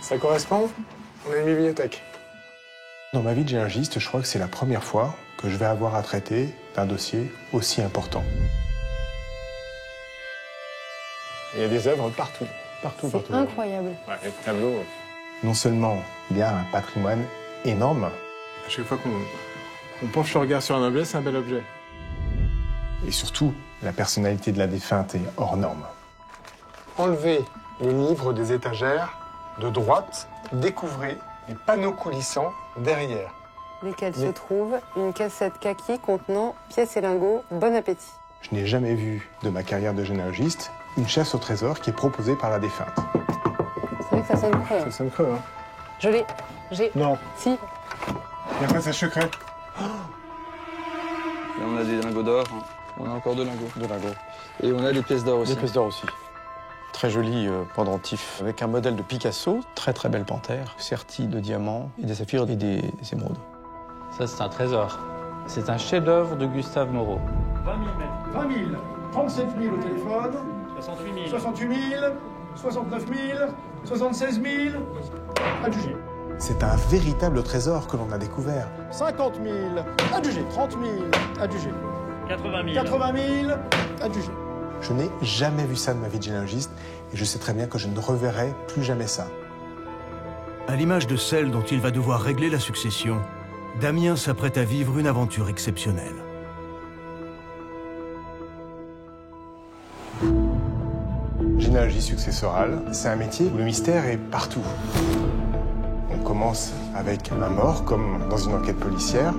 Ça correspond? On a une bibliothèque. Dans ma vie de généalogiste, je crois que c'est la première fois que je vais avoir à traiter d'un dossier aussi important. Il y a des œuvres partout. Partout. C'est incroyable. Ouais, les tableaux. Non seulement il y a un patrimoine énorme, À chaque fois qu'on penche le regard sur un objet, c'est un bel objet. et surtout, la personnalité de la défunte est hors norme. Enlevez les livres des étagères de droite, découvrez les panneaux coulissants derrière. Lesquels se trouvent une cassette kaki contenant pièces et lingots. Bon appétit. Je n'ai jamais vu de ma carrière de généalogiste une chasse au trésor qui est proposée par la défunte. C'est vrai que ça sonne creux. Ça sonne creux, hein? Je l'ai. J'ai. Non. Si. Il n'y a pas de secret. Là, on a des lingots d'or. On a encore 2 lingots. 2 lingots. Et on a des pièces d'or aussi. Des pièces d'or aussi. Très joli pendentif avec un modèle de Picasso. Très très belle panthère, sertie de diamants et des saphirs et des émeraudes. Ça, c'est un trésor. C'est un chef-d'œuvre de Gustave Moreau. 20 000 mètres. 20 000, 37 000 au téléphone, 68 000. 68 000, 69 000, 76 000, adjugé. C'est un véritable trésor que l'on a découvert. 50 000, adjugé. 30 000, adjugé. 80 000. 80 000, adjugé. Je n'ai jamais vu ça de ma vie de généalogiste et je sais très bien que je ne reverrai plus jamais ça. À l'image de celle dont il va devoir régler la succession, Damien s'apprête à vivre une aventure exceptionnelle. Généalogie successorale, c'est un métier où le mystère est partout. On commence avec un mort, comme dans une enquête policière.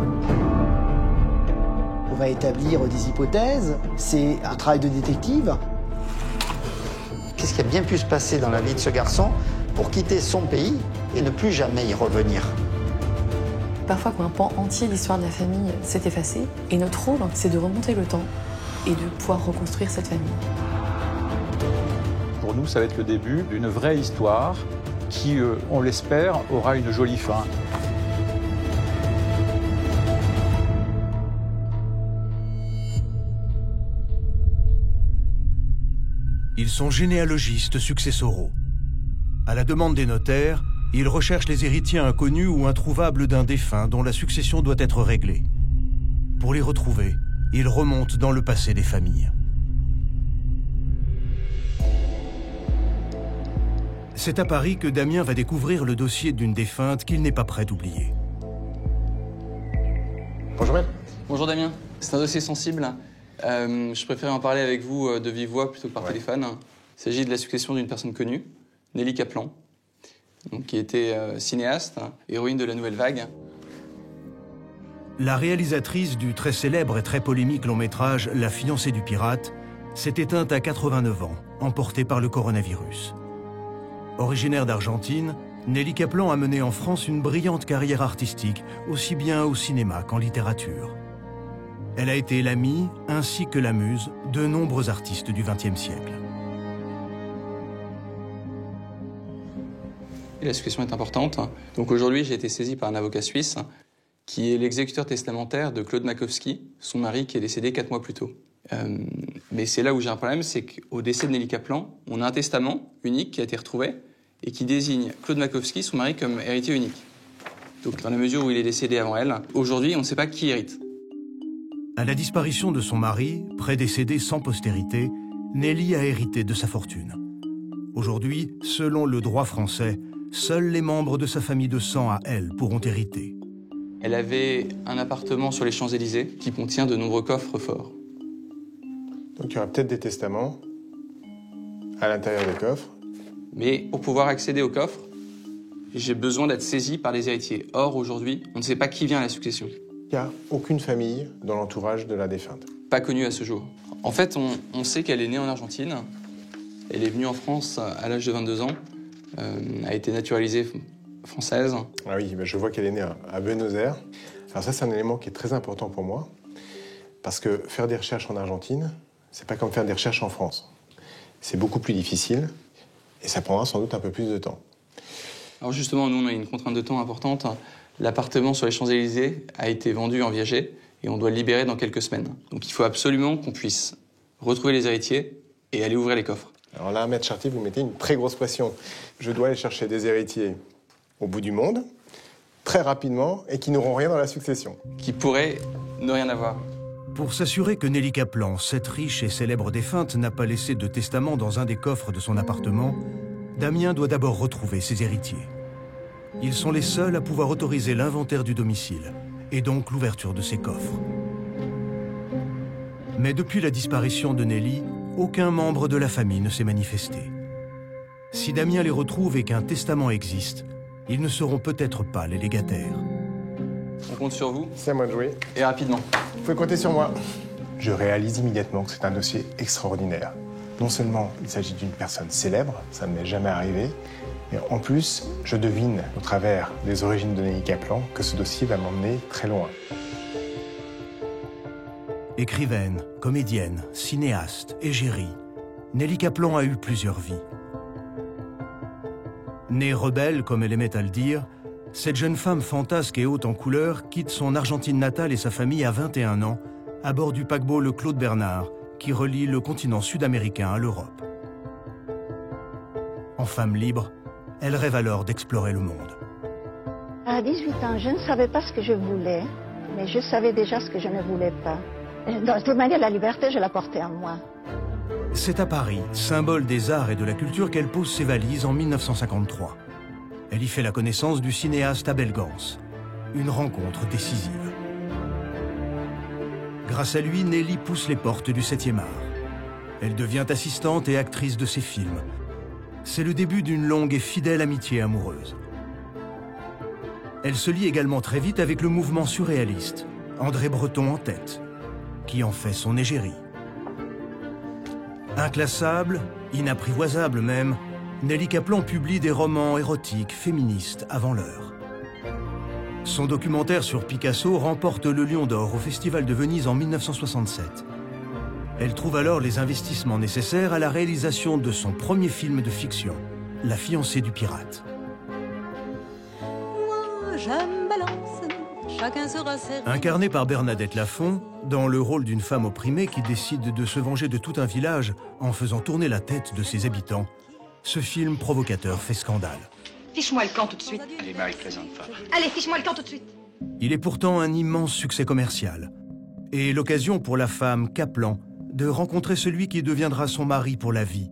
On va établir des hypothèses, c'est un travail de détective. Qu'est-ce qui a bien pu se passer dans la vie de ce garçon pour quitter son pays et ne plus jamais y revenir? Parfois, un pan entier de l'histoire de la famille s'est effacé, et notre rôle, c'est de remonter le temps et de pouvoir reconstruire cette famille. Pour nous, ça va être le début d'une vraie histoire qui, on l'espère, aura une jolie fin. Ils sont généalogistes successoraux. À la demande des notaires, ils recherchent les héritiers inconnus ou introuvables d'un défunt dont la succession doit être réglée. Pour les retrouver, ils remontent dans le passé des familles. C'est à Paris que Damien va découvrir le dossier d'une défunte qu'il n'est pas prêt d'oublier. Bonjour maître. Bonjour Damien. C'est un dossier sensible. Je préfère en parler avec vous de vive voix plutôt que par téléphone. Il s'agit de la succession d'une personne connue, Nelly Kaplan, donc, qui était cinéaste, héroïne de la Nouvelle Vague. La réalisatrice du très célèbre et très polémique long-métrage La fiancée du pirate s'est éteinte à 89 ans, emportée par le coronavirus. Originaire d'Argentine, Nelly Kaplan a mené en France une brillante carrière artistique, aussi bien au cinéma qu'en littérature. Elle a été l'amie, ainsi que la muse, de nombreux artistes du XXe siècle. Et la succession est importante. Donc aujourd'hui, j'ai été saisi par un avocat suisse qui est l'exécuteur testamentaire de Claude Makowski, son mari qui est décédé 4 mois plus tôt. Mais c'est là où j'ai un problème, c'est qu'au décès de Nelly Kaplan, on a un testament unique qui a été retrouvé et qui désigne Claude Makowski, son mari, comme héritier unique. Donc dans la mesure où il est décédé avant elle, aujourd'hui, on ne sait pas qui hérite. À la disparition de son mari, prédécédé sans postérité, Nelly a hérité de sa fortune. Aujourd'hui, selon le droit français, seuls les membres de sa famille de sang à elle pourront hériter. Elle avait un appartement sur les Champs-Élysées qui contient de nombreux coffres forts. Donc il y aura peut-être des testaments à l'intérieur des coffres. Mais pour pouvoir accéder aux coffres, j'ai besoin d'être saisi par les héritiers. Or, aujourd'hui, on ne sait pas qui vient à la succession. Il n'y a aucune famille dans l'entourage de la défunte. Pas connue à ce jour. En fait, on sait qu'elle est née en Argentine. Elle est venue en France à l'âge de 22 ans. A été naturalisée française. Ah oui, je vois qu'elle est née à Buenos Aires. Alors ça, c'est un élément qui est très important pour moi. Parce que faire des recherches en Argentine, c'est pas comme faire des recherches en France. C'est beaucoup plus difficile et ça prendra sans doute un peu plus de temps. Alors justement, nous, on a une contrainte de temps importante. L'appartement sur les Champs-Élysées a été vendu en viager et on doit le libérer dans quelques semaines. Donc il faut absolument qu'on puisse retrouver les héritiers et aller ouvrir les coffres. Alors là, Maître Chartier, vous mettez une très grosse pression. Je dois aller chercher des héritiers au bout du monde, très rapidement, et qui n'auront rien dans la succession. Qui pourrait ne rien avoir. Pour s'assurer que Nelly Kaplan, cette riche et célèbre défunte, n'a pas laissé de testament dans un des coffres de son appartement, Damien doit d'abord retrouver ses héritiers. Ils sont les seuls à pouvoir autoriser l'inventaire du domicile, et donc l'ouverture de ses coffres. Mais depuis la disparition de Nelly, aucun membre de la famille ne s'est manifesté. Si Damien les retrouve et qu'un testament existe, ils ne seront peut-être pas les légataires. On compte sur vous. C'est à moi de jouer. Et rapidement. Vous pouvez compter sur moi. Je réalise immédiatement que c'est un dossier extraordinaire. Non seulement il s'agit d'une personne célèbre, ça ne m'est jamais arrivé, mais en plus, je devine, au travers des origines de Nelly Kaplan, que ce dossier va m'emmener très loin. Écrivaine, comédienne, cinéaste, égérie, Nelly Kaplan a eu plusieurs vies. Née rebelle, comme elle aimait à le dire, cette jeune femme fantasque et haute en couleur quitte son Argentine natale et sa famille à 21 ans, à bord du paquebot le Claude Bernard, qui relie le continent sud-américain à l'Europe. En femme libre, elle rêve alors d'explorer le monde. À 18 ans, je ne savais pas ce que je voulais, mais je savais déjà ce que je ne voulais pas. De toute manière, la liberté, je la portais en moi. C'est à Paris, symbole des arts et de la culture, qu'elle pose ses valises en 1953. Elle y fait la connaissance du cinéaste Abel Gance. Une rencontre décisive. Grâce à lui, Nelly pousse les portes du 7e art. Elle devient assistante et actrice de ses films. C'est le début d'une longue et fidèle amitié amoureuse. Elle se lie également très vite avec le mouvement surréaliste, André Breton en tête, qui en fait son égérie. Inclassable, inapprivoisable même, Nelly Kaplan publie des romans érotiques, féministes, avant l'heure. Son documentaire sur Picasso remporte le Lion d'Or au Festival de Venise en 1967. Elle trouve alors les investissements nécessaires à la réalisation de son premier film de fiction, La fiancée du pirate. Moi, j'aime balance, chacun sera servi. Incarnée par Bernadette Lafont, dans le rôle d'une femme opprimée qui décide de se venger de tout un village en faisant tourner la tête de ses habitants, ce film provocateur fait scandale. Fiche-moi le camp tout de suite. Allez, Marie, plaisante pas. Allez, fiche-moi le camp tout de suite. Il est pourtant un immense succès commercial. Et l'occasion pour la femme Kaplan de rencontrer celui qui deviendra son mari pour la vie,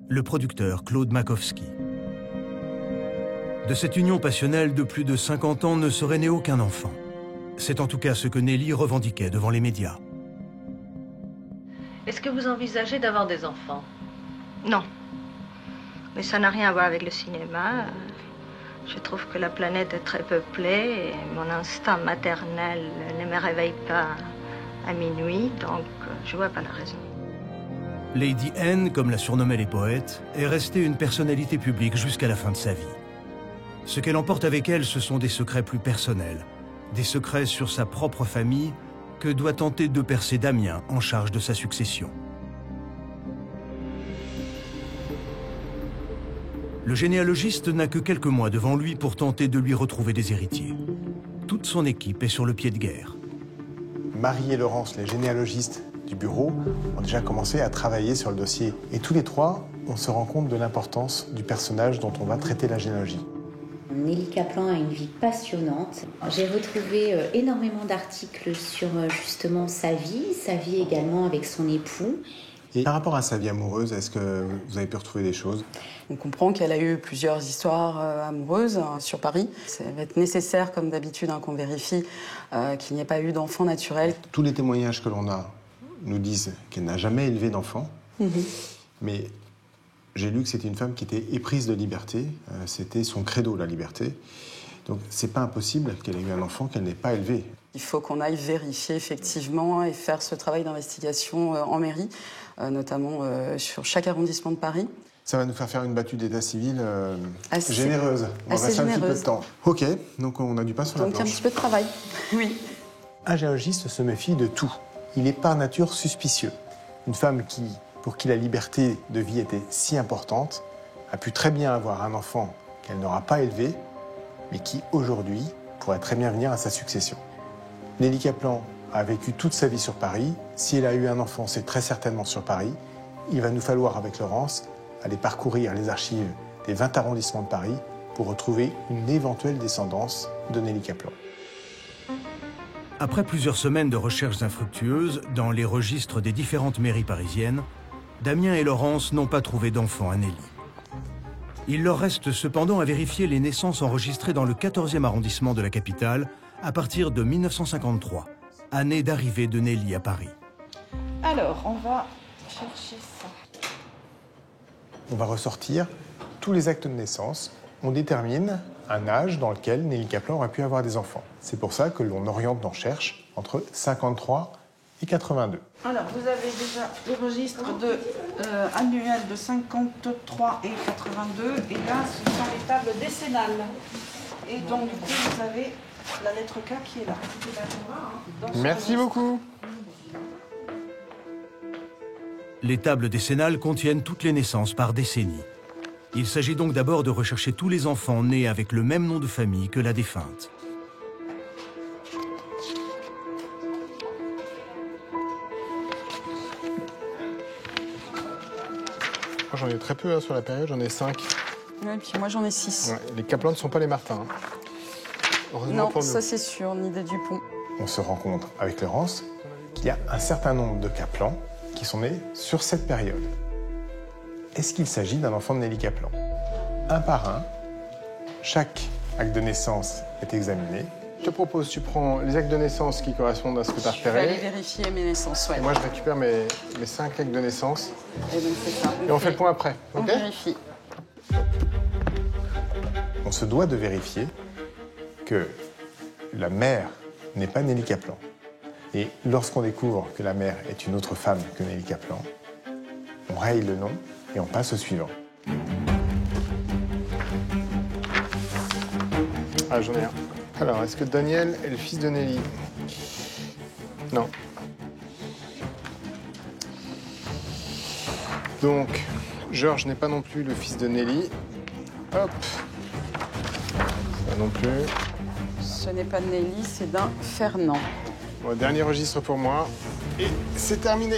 le producteur Claude Makowski. De cette union passionnelle de plus de 50 ans ne serait né aucun enfant. C'est en tout cas ce que Nelly revendiquait devant les médias. Est-ce que vous envisagez d'avoir des enfants? Non. Mais ça n'a rien à voir avec le cinéma. Je trouve que la planète est très peuplée et mon instinct maternel ne me réveille pas à minuit, donc je vois pas la raison. Lady N, comme la surnommaient les poètes, est restée une personnalité publique jusqu'à la fin de sa vie. Ce qu'elle emporte avec elle, ce sont des secrets plus personnels, des secrets sur sa propre famille que doit tenter de percer Damien en charge de sa succession. Le généalogiste n'a que quelques mois devant lui pour tenter de lui retrouver des héritiers. Toute son équipe est sur le pied de guerre. Marie et Laurence, les généalogistes du bureau, ont déjà commencé à travailler sur le dossier. Et tous les trois, on se rend compte de l'importance du personnage dont on va traiter la généalogie. Nelly Kaplan a une vie passionnante. J'ai retrouvé énormément d'articles sur justement sa vie également avec son époux. Et par rapport à sa vie amoureuse, est-ce que vous avez pu retrouver des choses? On comprend qu'elle a eu plusieurs histoires amoureuses sur Paris. Ça va être nécessaire, comme d'habitude, qu'on vérifie qu'il n'y ait pas eu d'enfant naturel. Tous les témoignages que l'on a nous disent qu'elle n'a jamais élevé d'enfant. Mais j'ai lu que c'était une femme qui était éprise de liberté. C'était son credo, la liberté. Donc c'est pas impossible qu'elle ait eu un enfant qu'elle n'ait pas élevé. Il faut qu'on aille vérifier effectivement et faire ce travail d'investigation en mairie, notamment sur chaque arrondissement de Paris. Ça va nous faire une battue d'état civil généreuse. On va rester un petit peu de temps. Ok, donc on a du pain sur la planche. Donc un petit peu de travail, oui. Un généalogiste se méfie de tout. Il est par nature suspicieux. Une femme pour qui la liberté de vie était si importante a pu très bien avoir un enfant qu'elle n'aura pas élevé, mais qui aujourd'hui pourrait très bien venir à sa succession. Nelly Kaplan a vécu toute sa vie sur Paris. Si elle a eu un enfant, c'est très certainement sur Paris. Il va nous falloir, avec Laurence, aller parcourir les archives des 20 arrondissements de Paris pour retrouver une éventuelle descendance de Nelly Kaplan. Après plusieurs semaines de recherches infructueuses dans les registres des différentes mairies parisiennes, Damien et Laurence n'ont pas trouvé d'enfant à Nelly. Il leur reste cependant à vérifier les naissances enregistrées dans le 14e arrondissement de la capitale à partir de 1953, année d'arrivée de Nelly à Paris. Alors, on va chercher ça. On va ressortir tous les actes de naissance. On détermine un âge dans lequel Nelly Kaplan aurait pu avoir des enfants. C'est pour ça que l'on oriente nos recherches entre 53 et 82. Alors, vous avez déjà le registre annuel de 53 et 82. Et là, ce sont les tables décennales. Et donc, du coup, vous avez la lettre K qui est là. Merci beaucoup. Les tables décennales contiennent toutes les naissances par décennie. Il s'agit donc d'abord de rechercher tous les enfants nés avec le même nom de famille que la défunte. Moi, j'en ai très peu sur la période, j'en ai 5. Ouais, puis moi j'en ai 6. Ouais, les Kaplan ne sont pas les Martin. Heureusement non, pour nous. Ça c'est sûr, ni des Dupont. On se rend compte avec Laurence qu'il y a un certain nombre de Kaplan qui sont nés sur cette période. Est-ce qu'il s'agit d'un enfant de Nelly Kaplan? Un par un, chaque acte de naissance est examiné. Je te propose, tu prends les actes de naissance qui correspondent à ce que tu as repéré. Je vais aller vérifier mes naissances, ouais. Et moi, je récupère mes 5 actes de naissance. Et donc c'est ça. Et on fait le point après, On ok? vérifie. On se doit de vérifier que la mère n'est pas Nelly Kaplan. Et lorsqu'on découvre que la mère est une autre femme que Nelly Kaplan, on raye le nom et on passe au suivant. Ah, j'en ai un. Alors, est-ce que Daniel est le fils de Nelly? Non. Donc, Georges n'est pas non plus le fils de Nelly. Hop. Ça non plus. Ce n'est pas de Nelly, c'est d'un Fernand. Bon, dernier registre pour moi. Et c'est terminé.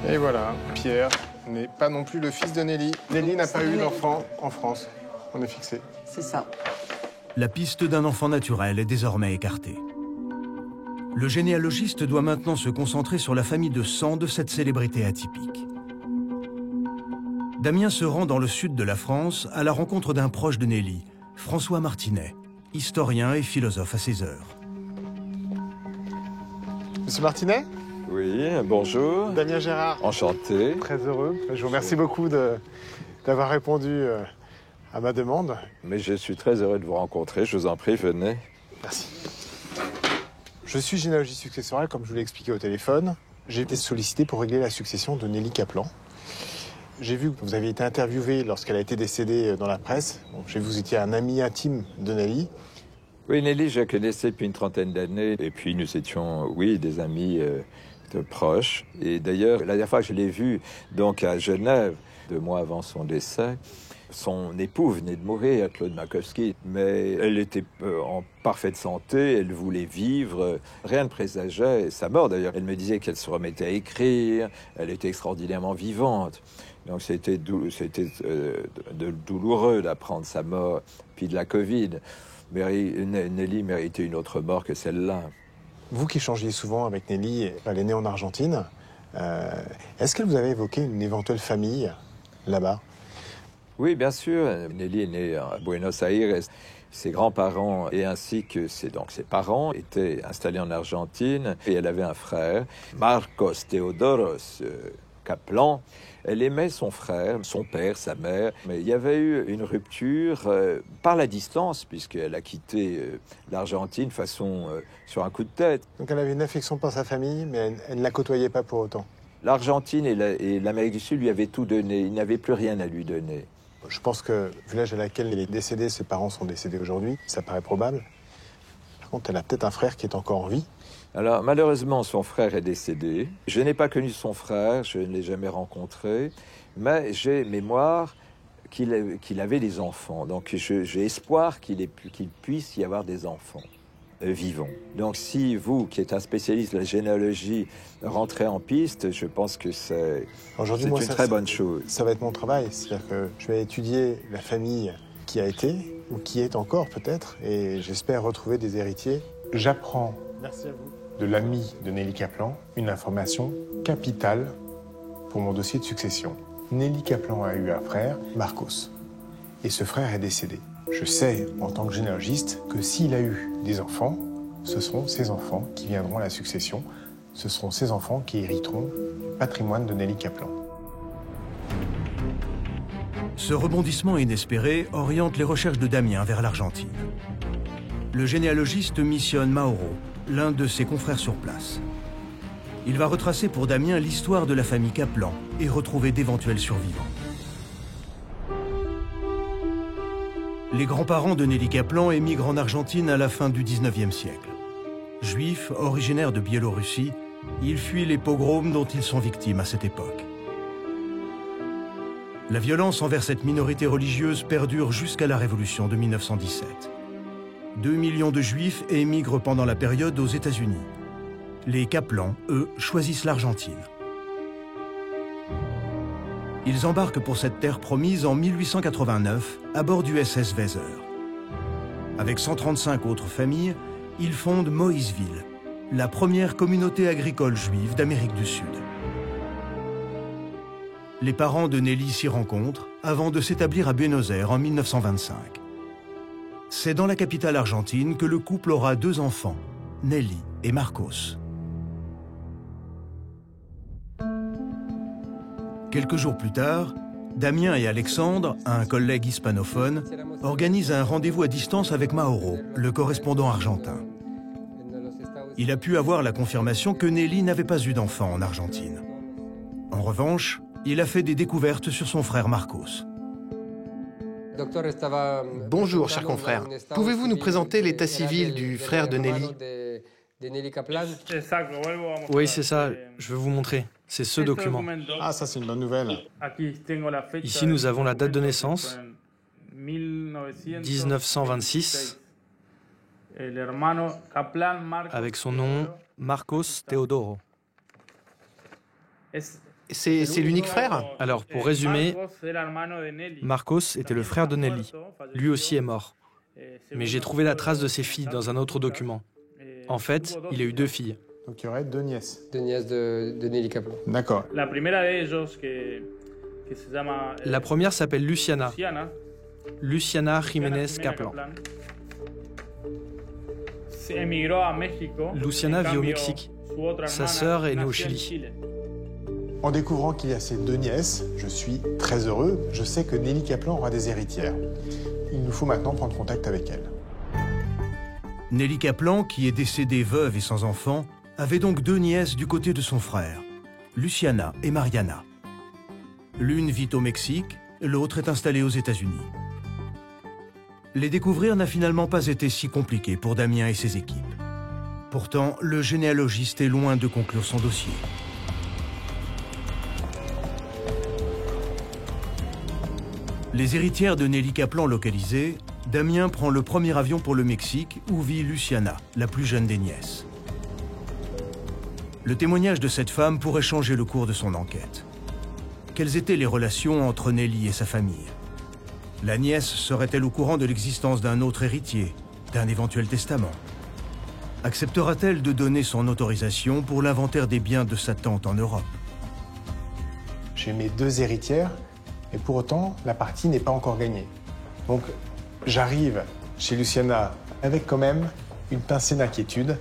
Et voilà, Pierre n'est pas non plus le fils de Nelly. Nelly n'a pas eu d'enfant en France. On est fixé. C'est ça. La piste d'un enfant naturel est désormais écartée. Le généalogiste doit maintenant se concentrer sur la famille de sang de cette célébrité atypique. Damien se rend dans le sud de la France à la rencontre d'un proche de Nelly, François Martinet, historien et philosophe à ses heures. Monsieur Martinet? Oui, bonjour. Damien Gérard. Enchanté. Très heureux. Je vous remercie beaucoup d'avoir répondu à ma demande. Mais je suis très heureux de vous rencontrer. Je vous en prie, venez. Merci. Je suis généalogiste successoral, comme je vous l'ai expliqué au téléphone. J'ai été sollicité pour régler la succession de Nelly Kaplan. J'ai vu que vous avez été interviewé lorsqu'elle a été décédée dans la presse. Bon, j'ai vu que vous étiez un ami intime de Nelly. Oui, Nelly, je la connaissais depuis une trentaine d'années. Et puis nous étions, oui, des amis proches. Et d'ailleurs, la dernière fois que je l'ai vue, donc à Genève, 2 mois avant son décès, son époux venait de mourir, Claude Makowski, mais elle était en parfaite santé, elle voulait vivre, rien ne présageait sa mort d'ailleurs. Elle me disait qu'elle se remettait à écrire, elle était extraordinairement vivante. Donc c'était douloureux d'apprendre sa mort, puis de la Covid. Nelly méritait une autre mort que celle-là. Vous qui changez souvent avec Nelly, elle est née en Argentine. Est-ce qu'elle vous avait évoqué une éventuelle famille là-bas? Oui, bien sûr. Nelly est née à Buenos Aires. Ses grands-parents et ainsi que ses parents étaient installés en Argentine. Et elle avait un frère, Marcos Theodoros Kaplan. Elle aimait son frère, son père, sa mère. Mais il y avait eu une rupture par la distance, puisqu'elle a quitté l'Argentine sur un coup de tête. Donc elle avait une affection pour sa famille, mais elle ne la côtoyait pas pour autant. L'Argentine et l'Amérique du Sud lui avaient tout donné. Il n'avait plus rien à lui donner. Je pense que, vu l'âge à laquelle elle est décédée, ses parents sont décédés aujourd'hui, ça paraît probable. Par contre, elle a peut-être un frère qui est encore en vie. Alors, malheureusement, son frère est décédé. Je n'ai pas connu son frère, je ne l'ai jamais rencontré, mais j'ai mémoire qu'il avait des enfants. Donc, j'ai espoir qu'il puisse y avoir des enfants. vivons. Donc si vous, qui êtes un spécialiste de la généalogie, rentrez en piste, je pense que c'est une très bonne chose. Ça va être mon travail, c'est-à-dire que je vais étudier la famille qui a été, ou qui est encore peut-être, et j'espère retrouver des héritiers. J'apprends de l'ami de Nelly Kaplan une information capitale pour mon dossier de succession. Nelly Kaplan a eu un frère, Marcos, et ce frère est décédé. Je sais, en tant que généalogiste, que s'il a eu des enfants, ce seront ses enfants qui viendront à la succession. Ce seront ses enfants qui hériteront du patrimoine de Nelly Kaplan. Ce rebondissement inespéré oriente les recherches de Damien vers l'Argentine. Le généalogiste missionne Mauro, l'un de ses confrères sur place. Il va retracer pour Damien l'histoire de la famille Kaplan et retrouver d'éventuels survivants. Les grands-parents de Nelly Kaplan émigrent en Argentine à la fin du XIXe siècle. Juifs, originaires de Biélorussie, ils fuient les pogroms dont ils sont victimes à cette époque. La violence envers cette minorité religieuse perdure jusqu'à la Révolution de 1917. 2 millions de Juifs émigrent pendant la période aux États-Unis. Les Kaplan, eux, choisissent l'Argentine. Ils embarquent pour cette terre promise en 1889 à bord du SS Weser. Avec 135 autres familles, ils fondent Moïseville, la première communauté agricole juive d'Amérique du Sud. Les parents de Nelly s'y rencontrent avant de s'établir à Buenos Aires en 1925. C'est dans la capitale argentine que le couple aura 2 enfants, Nelly et Marcos. Quelques jours plus tard, Damien et Alexandre, un collègue hispanophone, organisent un rendez-vous à distance avec Mauro, le correspondant argentin. Il a pu avoir la confirmation que Nelly n'avait pas eu d'enfant en Argentine. En revanche, il a fait des découvertes sur son frère Marcos. Bonjour, cher confrère. Pouvez-vous nous présenter l'état civil du frère de Nelly? Oui, c'est ça. Je veux vous montrer. C'est ce document. Ah, ça c'est une bonne nouvelle. Ici, nous avons la date de naissance, 1926, avec son nom, Marcos Teodoro. C'est l'unique frère? Alors, pour résumer, Marcos était le frère de Nelly. Lui aussi est mort. Mais j'ai trouvé la trace de ses filles dans un autre document. En fait, il a eu 2 filles. Donc il y aurait 2 nièces. 2 nièces de Nelly Kaplan. D'accord. La première s'appelle Luciana. Luciana Jiménez Kaplan. Luciana vit au Mexique. Sa sœur est née au Chili. En découvrant qu'il y a ces 2 nièces, je suis très heureux. Je sais que Nelly Kaplan aura des héritières. Il nous faut maintenant prendre contact avec elle. Nelly Kaplan, qui est décédée veuve et sans enfant, avait donc 2 nièces du côté de son frère, Luciana et Mariana. L'une vit au Mexique, l'autre est installée aux États-Unis. Les découvrir n'a finalement pas été si compliqué pour Damien et ses équipes. Pourtant, le généalogiste est loin de conclure son dossier. Les héritières de Nelly Kaplan localisées, Damien prend le premier avion pour le Mexique où vit Luciana, la plus jeune des nièces. Le témoignage de cette femme pourrait changer le cours de son enquête. Quelles étaient les relations entre Nelly et sa famille? La nièce serait-elle au courant de l'existence d'un autre héritier, d'un éventuel testament? Acceptera-t-elle de donner son autorisation pour l'inventaire des biens de sa tante en Europe? J'ai mes 2 héritières, et pour autant, la partie n'est pas encore gagnée. Donc, j'arrive chez Luciana avec quand même une pincée d'inquiétude.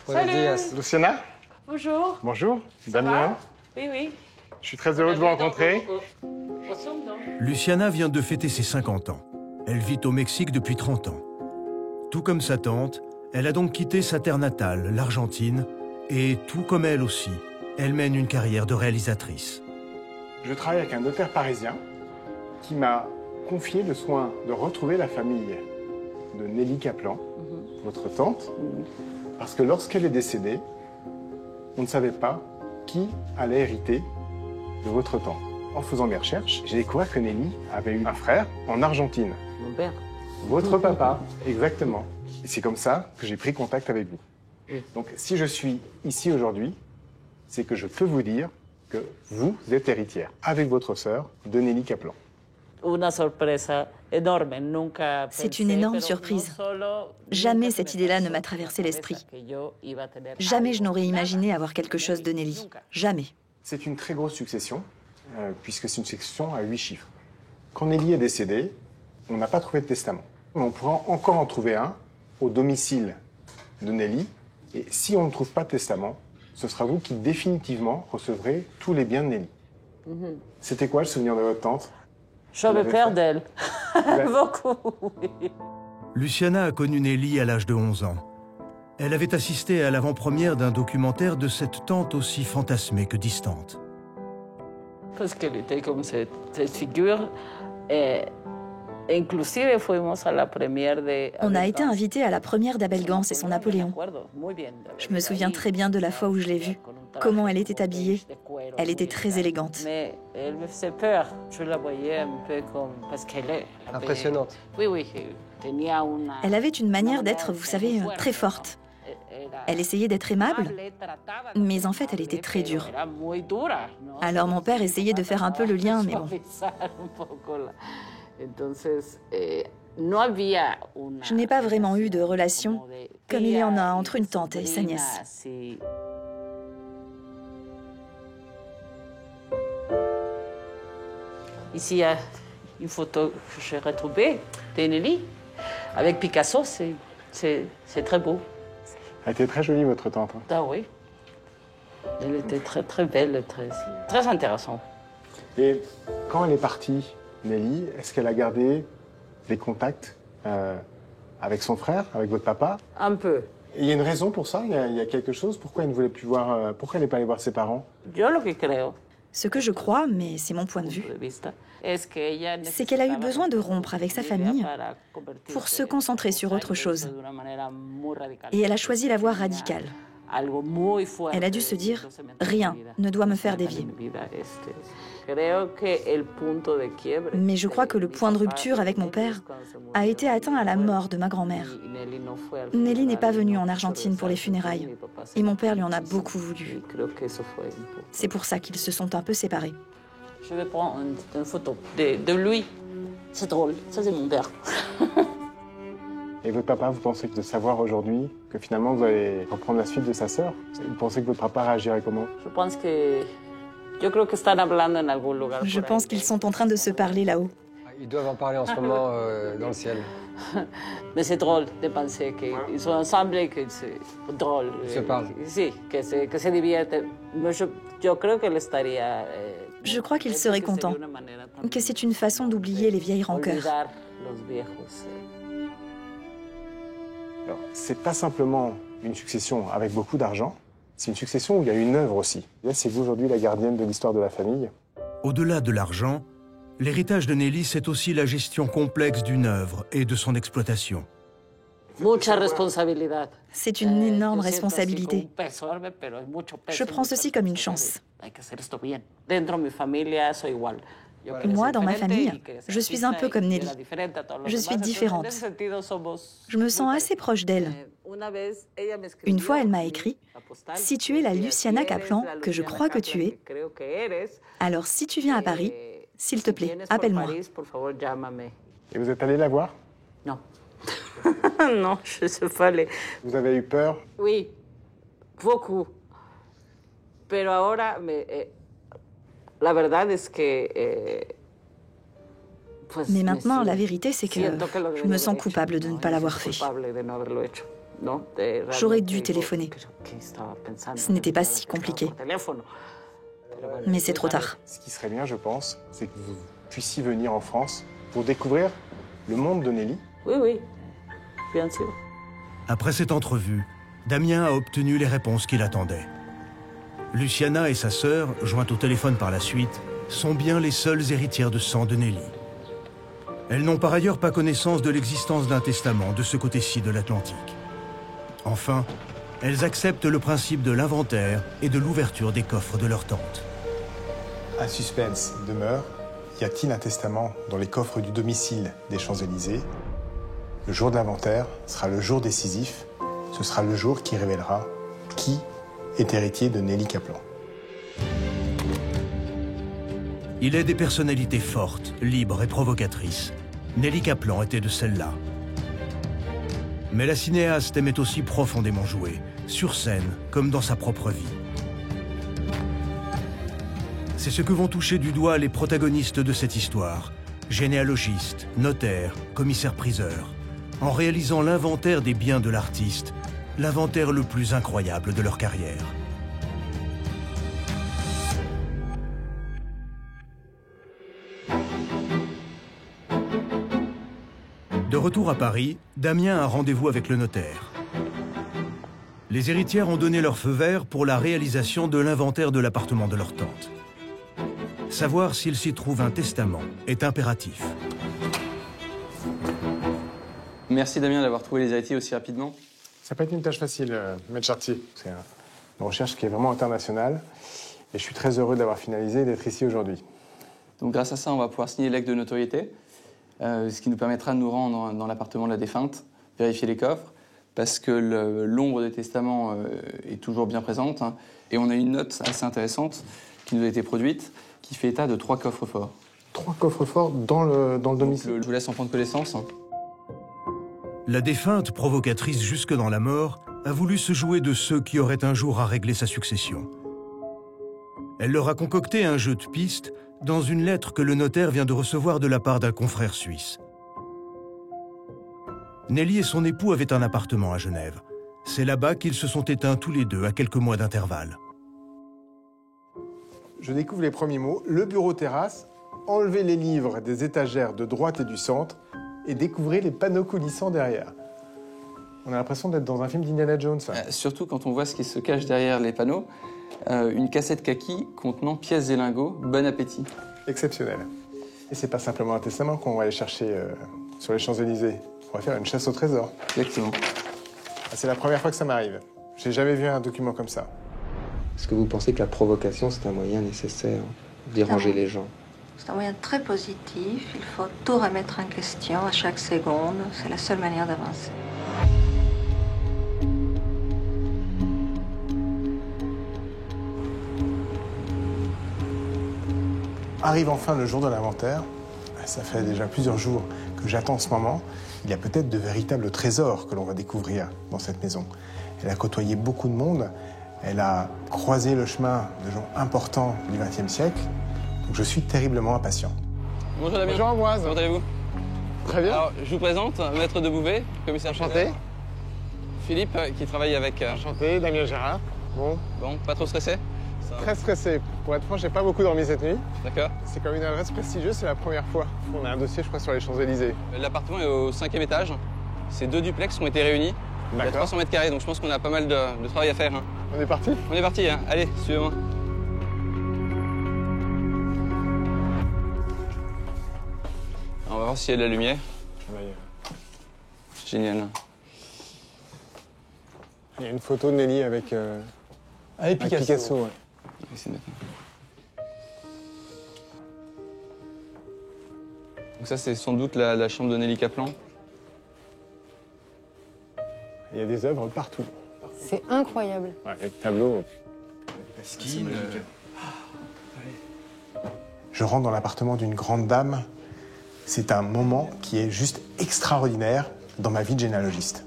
Salut Luciana. Bonjour. Bonjour. Ça Damien. va? Oui, oui. Je suis très heureux de vous rencontrer. Luciana vient de fêter ses 50 ans. Elle vit au Mexique depuis 30 ans. Tout comme sa tante, elle a donc quitté sa terre natale, l'Argentine, et tout comme elle aussi, elle mène une carrière de réalisatrice. Je travaille avec un notaire parisien qui m'a confié le soin de retrouver la famille de Nelly Kaplan, votre tante, parce que lorsqu'elle est décédée, on ne savait pas qui allait hériter de votre tante. En faisant mes recherches, j'ai découvert que Nelly avait eu un frère en Argentine. Mon père. Votre papa, exactement. Et c'est comme ça que j'ai pris contact avec vous. Donc, si je suis ici aujourd'hui, c'est que je peux vous dire que vous êtes héritière, avec votre sœur, de Nelly Kaplan. C'est une énorme surprise. Jamais cette idée-là ne m'a traversé l'esprit. Jamais je n'aurais imaginé avoir quelque chose de Nelly. Jamais. C'est une très grosse succession, puisque c'est une succession à 8 chiffres. Quand Nelly est décédée, on n'a pas trouvé de testament. On pourra encore en trouver un au domicile de Nelly. Et si on ne trouve pas de testament, ce sera vous qui définitivement recevrez tous les biens de Nelly. C'était quoi le souvenir de votre tante? J'avais peur d'elle. Beaucoup. Luciana a connu Nelly à l'âge de 11 ans. Elle avait assisté à l'avant-première d'un documentaire de cette tante aussi fantasmée que distante. Parce qu'elle était comme cette figure. On a été invités à la première d'Abel Gance et son Napoléon. Je me souviens très bien de la fois où je l'ai vue, comment elle était habillée. Elle était très élégante. Mais elle me faisait peur. Je la voyais un peu comme... Parce qu'elle est... Impressionnante. Oui. Elle avait une manière d'être, vous savez, très forte. Elle essayait d'être aimable, mais en fait, elle était très dure. Alors mon père essayait de faire un peu le lien, mais bon. Je n'ai pas vraiment eu de relation comme il y en a entre une tante et sa nièce. Ici, il y a une photo que j'ai retrouvée de Nelly avec Picasso. C'est très beau. Elle était très jolie, votre tante. Ah oui. Elle était très belle, très intéressante. Et quand elle est partie, Nelly, est-ce qu'elle a gardé des contacts avec son frère, avec votre papa? Un peu. Et il y a une raison pour ça? Il y a quelque chose? Pourquoi elle ne voulait plus voir? Pourquoi elle n'est pas allée voir ses parents? Ce que je crois, mais c'est mon point de vue, c'est qu'elle a eu besoin de rompre avec sa famille pour se concentrer sur autre chose. Et elle a choisi la voie radicale. Elle a dû se dire « Rien ne doit me faire dévier ». Mais je crois que le point de rupture avec mon père a été atteint à la mort de ma grand-mère. Nelly n'est pas venue en Argentine pour les funérailles. Et mon père lui en a beaucoup voulu. C'est pour ça qu'ils se sont un peu séparés. Je vais prendre une photo de lui. C'est drôle, ça c'est mon père. Et votre papa, vous pensez que de savoir aujourd'hui que finalement vous allez reprendre la suite de sa sœur, vous pensez que votre papa réagirait comment? Je pense qu'ils sont en train de se parler là-haut. Ils doivent en parler en ce moment dans le ciel. Mais c'est drôle de penser qu'ils sont ensemble et que c'est drôle. Ils se parlent. Si, que se diviertent. Mais je crois qu'elle estaría... Je crois qu'il serait content, que c'est une façon d'oublier les vieilles rancœurs. Alors, c'est pas simplement une succession avec beaucoup d'argent, c'est une succession où il y a une œuvre aussi. C'est vous aujourd'hui la gardienne de l'histoire de la famille. Au-delà de l'argent, l'héritage de Nelly, c'est aussi la gestion complexe d'une œuvre et de son exploitation. C'est une énorme responsabilité. Je prends ceci comme une chance. Moi, dans ma famille, je suis un peu comme Nelly. Je suis différente. Je me sens assez proche d'elle. Une fois, elle m'a écrit « Si tu es la Luciana Kaplan, que je crois que tu es, alors si tu viens à Paris, s'il te plaît, appelle-moi. » Et vous êtes allé la voir? Non. Non, je ne sais pas aller. Vous avez eu peur? Oui, beaucoup. Pero ahora, la verdad es que... Mais maintenant, la vérité, c'est que je me sens coupable de ne pas l'avoir fait. J'aurais dû téléphoner. Ce n'était pas si compliqué. Mais c'est trop tard. Ce qui serait bien, je pense, c'est que vous puissiez venir en France pour découvrir le monde de Nelly. Oui, bien sûr. Après cette entrevue, Damien a obtenu les réponses qu'il attendait. Luciana et sa sœur, jointes au téléphone par la suite, sont bien les seules héritières de sang de Nelly. Elles n'ont par ailleurs pas connaissance de l'existence d'un testament de ce côté-ci de l'Atlantique. Enfin, elles acceptent le principe de l'inventaire et de l'ouverture des coffres de leur tante. Un suspense demeure. Y a-t-il un testament dans les coffres du domicile des Champs-Élysées? Le jour de l'inventaire sera le jour décisif. Ce sera le jour qui révélera qui est héritier de Nelly Kaplan. Il est des personnalités fortes, libres et provocatrices. Nelly Kaplan était de celles-là. Mais la cinéaste aimait aussi profondément jouer, sur scène comme dans sa propre vie. C'est ce que vont toucher du doigt les protagonistes de cette histoire, généalogistes, notaires, commissaires-priseurs, en réalisant l'inventaire des biens de l'artiste, l'inventaire le plus incroyable de leur carrière. De retour à Paris, Damien a un rendez-vous avec le notaire. Les héritières ont donné leur feu vert pour la réalisation de l'inventaire de l'appartement de leur tante. Savoir s'il s'y trouve un testament est impératif. Merci Damien d'avoir trouvé les héritiers aussi rapidement. Ça n'a pas été une tâche facile, Maître Chartier. C'est une recherche qui est vraiment internationale. Et je suis très heureux d'avoir finalisé et d'être ici aujourd'hui. Donc grâce à ça, on va pouvoir signer l'acte de notoriété, ce qui nous permettra de nous rendre dans l'appartement de la défunte, vérifier les coffres, parce que l'ombre des testaments est toujours bien présente. Hein, et on a une note assez intéressante qui nous a été produite, qui fait état de 3 coffres forts. 3 coffres forts dans le domicile. Je vous laisse en prendre connaissance. Hein. La défunte, provocatrice jusque dans la mort, a voulu se jouer de ceux qui auraient un jour à régler sa succession. Elle leur a concocté un jeu de pistes dans une lettre que le notaire vient de recevoir de la part d'un confrère suisse. Nelly et son époux avaient un appartement à Genève. C'est là-bas qu'ils se sont éteints tous les deux à quelques mois d'intervalle. Je découvre les premiers mots. Le bureau terrasse, enlevez les livres des étagères de droite et du centre et découvrez les panneaux coulissants derrière. On a l'impression d'être dans un film d'Indiana Jones. Surtout quand on voit ce qui se cache derrière les panneaux. Une cassette kaki contenant pièces et lingots. Bon appétit. Exceptionnel. Et c'est pas simplement un testament qu'on va aller chercher sur les Champs-Élysées. On va faire une chasse au trésor. Exactement. C'est la première fois que ça m'arrive. J'ai jamais vu un document comme ça. Est-ce que vous pensez que la provocation, c'est un moyen nécessaire de déranger les gens? C'est un moyen très positif. Il faut tout remettre en question à chaque seconde. C'est la seule manière d'avancer. Arrive enfin le jour de l'inventaire. Ça fait déjà plusieurs jours que j'attends ce moment. Il y a peut-être de véritables trésors que l'on va découvrir dans cette maison. Elle a côtoyé beaucoup de monde. Elle a croisé le chemin de gens importants du XXe siècle. Donc je suis terriblement impatient. Bonjour Damien. Bonjour Ambroise. Comment allez-vous? Très bien. Alors, je vous présente, Maître de Bouvet, commissaire. Enchanté. Philippe, qui travaille avec... Enchanté, Damien Gérard. Bon, pas trop stressé? Très stressé. Pour être franc, j'ai pas beaucoup dormi cette nuit. D'accord. C'est comme une adresse prestigieuse, c'est la première fois qu'on a un dossier, je crois, sur les Champs-Élysées. L'appartement est au 5e étage. C'est 2 duplex qui ont été réunis. Il y a 300 mètres carrés, donc je pense qu'on a pas mal de travail à faire. Hein. On est parti? On est parti, hein. Allez, suivez-moi. On va voir s'il y a de la lumière. Génial. Il y a une photo de Nelly avec Picasso. Ouais. Donc ça, c'est sans doute la chambre de Nelly Kaplan. Il y a des œuvres partout. C'est incroyable. Ouais, les tableaux. Je rentre dans l'appartement d'une grande dame. C'est un moment qui est juste extraordinaire dans ma vie de généalogiste.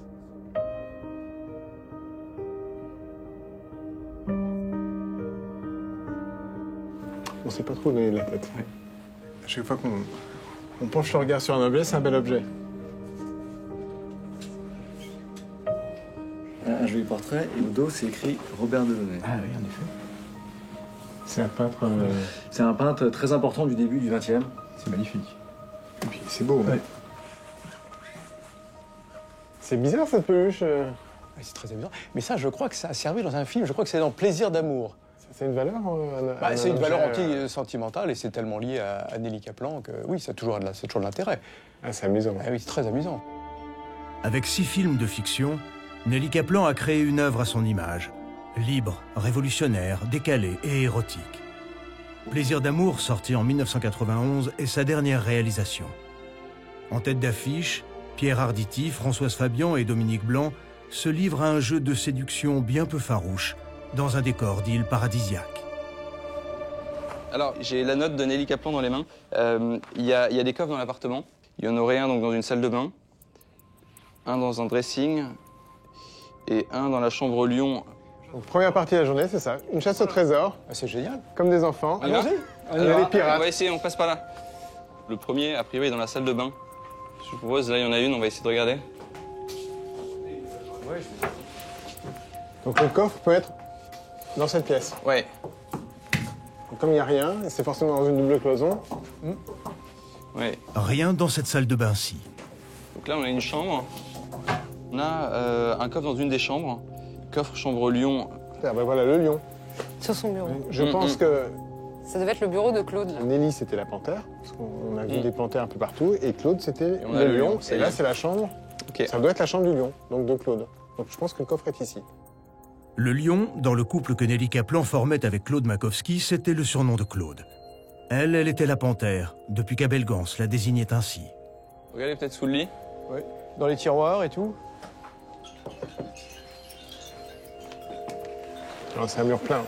On sait pas trop donner de la tête. Ouais. À chaque fois qu'on penche le regard sur un objet, c'est un bel objet. Un joli portrait, et au dos, c'est écrit Robert Delaunay. Ah oui, en effet. C'est un peintre... C'est un peintre très important du début du XXe. C'est magnifique. Et puis, c'est beau. Ouais. C'est bizarre, cette peluche. C'est très amusant. Mais ça, je crois que ça a servi dans un film. Je crois que c'est dans Plaisir d'amour. C'est une valeur c'est une valeur anti-sentimentale et c'est tellement lié à Nelly Kaplan que oui, c'est toujours de l'intérêt. Ah, c'est amusant. Ah, oui, c'est très amusant. Avec 6 films de fiction, Nelly Kaplan a créé une œuvre à son image. Libre, révolutionnaire, décalée et érotique. Plaisir d'amour, sorti en 1991, est sa dernière réalisation. En tête d'affiche, Pierre Arditi, Françoise Fabian et Dominique Blanc se livrent à un jeu de séduction bien peu farouche, dans un décor d'île paradisiaque. Alors, j'ai la note de Nelly Kaplan dans les mains. Il y a des coffres dans l'appartement. Il y en aurait un donc, dans une salle de bain, un dans un dressing et un dans la chambre Lyon. Donc, première partie de la journée, c'est ça. Une chasse au trésor. Ah, c'est génial. Comme des enfants. Allons-y. Il y a les pirates. On va essayer, on passe par là. Le premier, a priori, est dans la salle de bain. Je vous propose, là, il y en a une, on va essayer de regarder. Donc le coffre peut être dans cette pièce. Ouais. Donc, comme il n'y a rien, c'est forcément dans une double cloison. Ouais. Rien dans cette salle de bain-ci. Donc là, on a une chambre. On a un coffre dans une des chambres. Coffre chambre Lyon. Ah ben voilà, le lion. Sur son bureau. Je pense que Ça devait être le bureau de Claude. Là. Nelly, c'était la panthère, parce qu'on a vu des panthères un peu partout, et Claude, c'était on a le lion. c'est Et là, c'est la chambre. Ok. Ça doit être la chambre du lion, donc de Claude. Donc je pense que le coffre est ici. Le lion, dans le couple que Nelly Kaplan formait avec Claude Makowski, c'était le surnom de Claude. Elle était la panthère, depuis qu'Abel Gans la désignait ainsi. Regardez peut-être sous le lit. Oui. Dans les tiroirs et tout. Alors c'est un mur plein.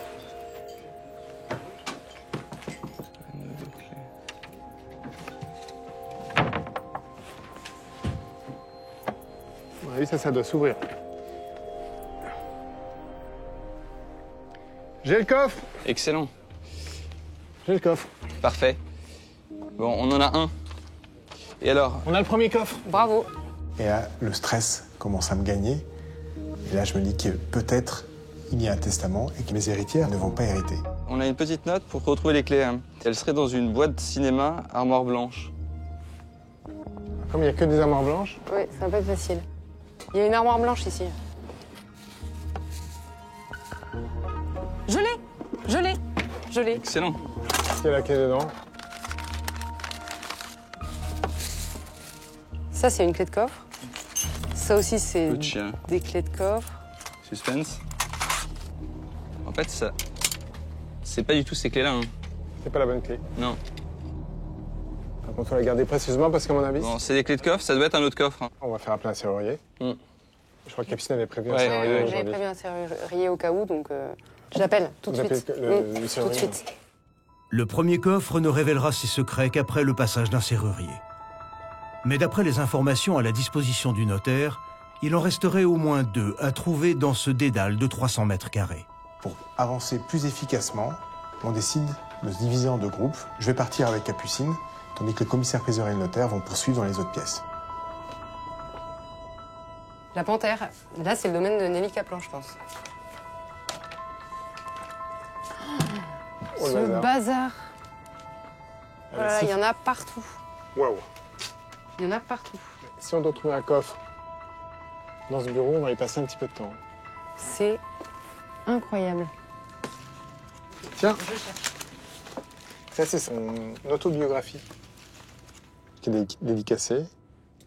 À mon avis, ça doit s'ouvrir. J'ai le coffre. Excellent. J'ai le coffre. Parfait. Bon, on en a un. Et alors? On a le premier coffre. Bravo. Et là, le stress commence à me gagner. Et là, je me dis que peut-être il y a un testament et que mes héritières ne vont pas hériter. On a une petite note pour retrouver les clés. Hein. Elle serait dans une boîte de cinéma, armoire blanche. Comme il n'y a que des armoires blanches. Oui, ça va pas être facile. Il y a une armoire blanche ici. Je l'ai. Je l'ai. Je l'ai. Excellent. Il y a la clé dedans. Ça, c'est une clé de coffre. Ça aussi, c'est Peu de chien. des clés de coffre. Suspense. En fait, ça... c'est pas du tout ces clés-là. Hein. C'est pas la bonne clé. Non. Par contre, il faut la garder précieusement parce qu'à mon avis... Bon, c'est des clés de coffre, ça doit être un autre coffre. Hein. On va faire appeler un serrurier. Je crois que Capucine avait prévu un Ouais, serrurier J'avais aujourd'hui. prévu un serrurier au cas où, donc je l'appelle tout de Vous suite. appelez le Tout de serrurier. suite. Le premier coffre ne révélera ses secrets qu'après le passage d'un serrurier. Mais d'après les informations à la disposition du notaire, il en resterait au moins 2 à trouver dans ce dédale de 300 mètres carrés. Pour avancer plus efficacement, on décide de se diviser en 2 groupes. Je vais partir avec Capucine, tandis que le commissaire-priseur et le notaire vont poursuivre dans les autres pièces. La panthère. Là, c'est le domaine de Nelly Kaplan, je pense. Oh, le Ce bazar. bazar. Oh là là, il y en a partout. Waouh. Il y en a partout. Si on doit trouver un coffre dans ce bureau, on va y passer un petit peu de temps. C'est incroyable. Tiens. Ça, c'est son autobiographie qui est dédicacée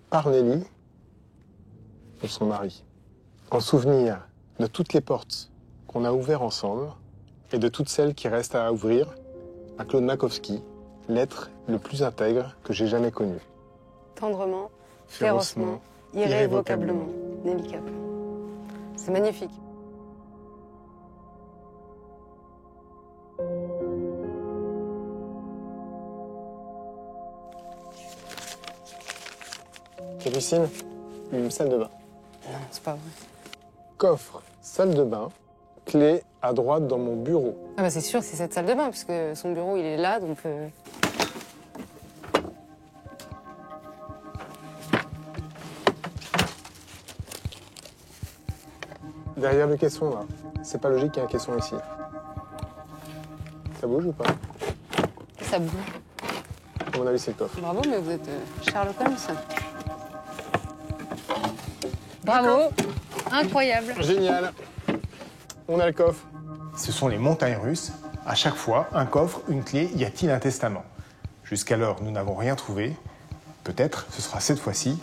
par Nelly pour son mari. En souvenir de toutes les portes qu'on a ouvertes ensemble et de toutes celles qui restent à ouvrir, à Claude Makowski, l'être le plus intègre que j'ai jamais connu. Tendrement, férocement, irrévocablement. Nelly Kaplan. C'est magnifique. Capucine, une salle de bain. Non, c'est pas vrai. Coffre, salle de bain, clé à droite dans mon bureau. Ah bah c'est sûr, c'est cette salle de bain, parce que son bureau, il est là, donc... Derrière le caisson, là. C'est pas logique qu'il y ait un caisson ici. Ça bouge ou pas? Ça bouge. À mon avis, c'est le coffre. Bravo, mais vous êtes Sherlock Holmes. Bravo. Incroyable. Génial. On a le coffre. Ce sont les montagnes russes. À chaque fois, un coffre, une clé, y a-t-il un testament? Jusqu'alors, nous n'avons rien trouvé. Peut-être ce sera cette fois-ci.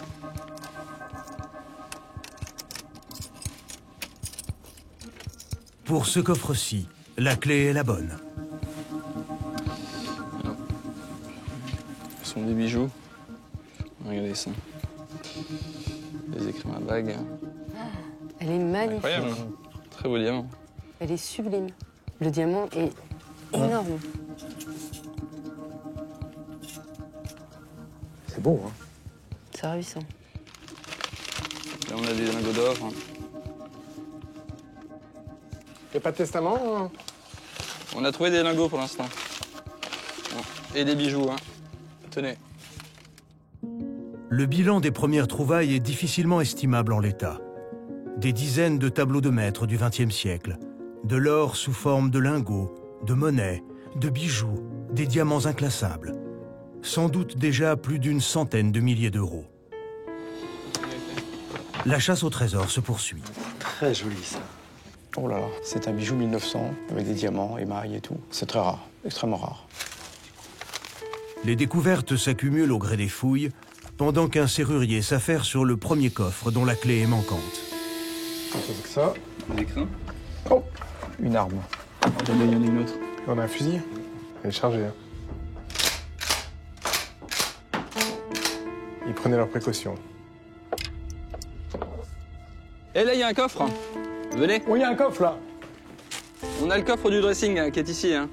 Pour ce coffre-ci, la clé est la bonne. Ce sont des bijoux. Regardez ça. Les écrins à bague. Elle est magnifique. Incroyable. Très beau diamant. Elle est sublime. Le diamant est énorme. C'est beau, hein. C'est ravissant. Là, on a des lingots d'or. Il n'y a pas de testament hein? On a trouvé des lingots pour l'instant. Et des bijoux, hein. Tenez. Le bilan des premières trouvailles est difficilement estimable en l'état. Des dizaines de tableaux de maître du XXe siècle, de l'or sous forme de lingots, de monnaies, de bijoux, des diamants inclassables. Sans doute déjà plus d'une centaine de milliers d'euros. La chasse au trésor se poursuit. Très joli, ça. Oh là là, c'est un bijou 1900 avec des diamants, émail et tout. C'est très rare, extrêmement rare. Les découvertes s'accumulent au gré des fouilles, pendant qu'un serrurier s'affaire sur le premier coffre dont la clé est manquante. C'est que ça. Des écrins. Oh, une arme. Il y en a une autre. On a un fusil. Elle est chargée. Hein. Ils prenaient leurs précautions. Et là, il y a un coffre. Venez. Oh, il y a un coffre, là. On a le coffre du dressing qui est ici. Hein.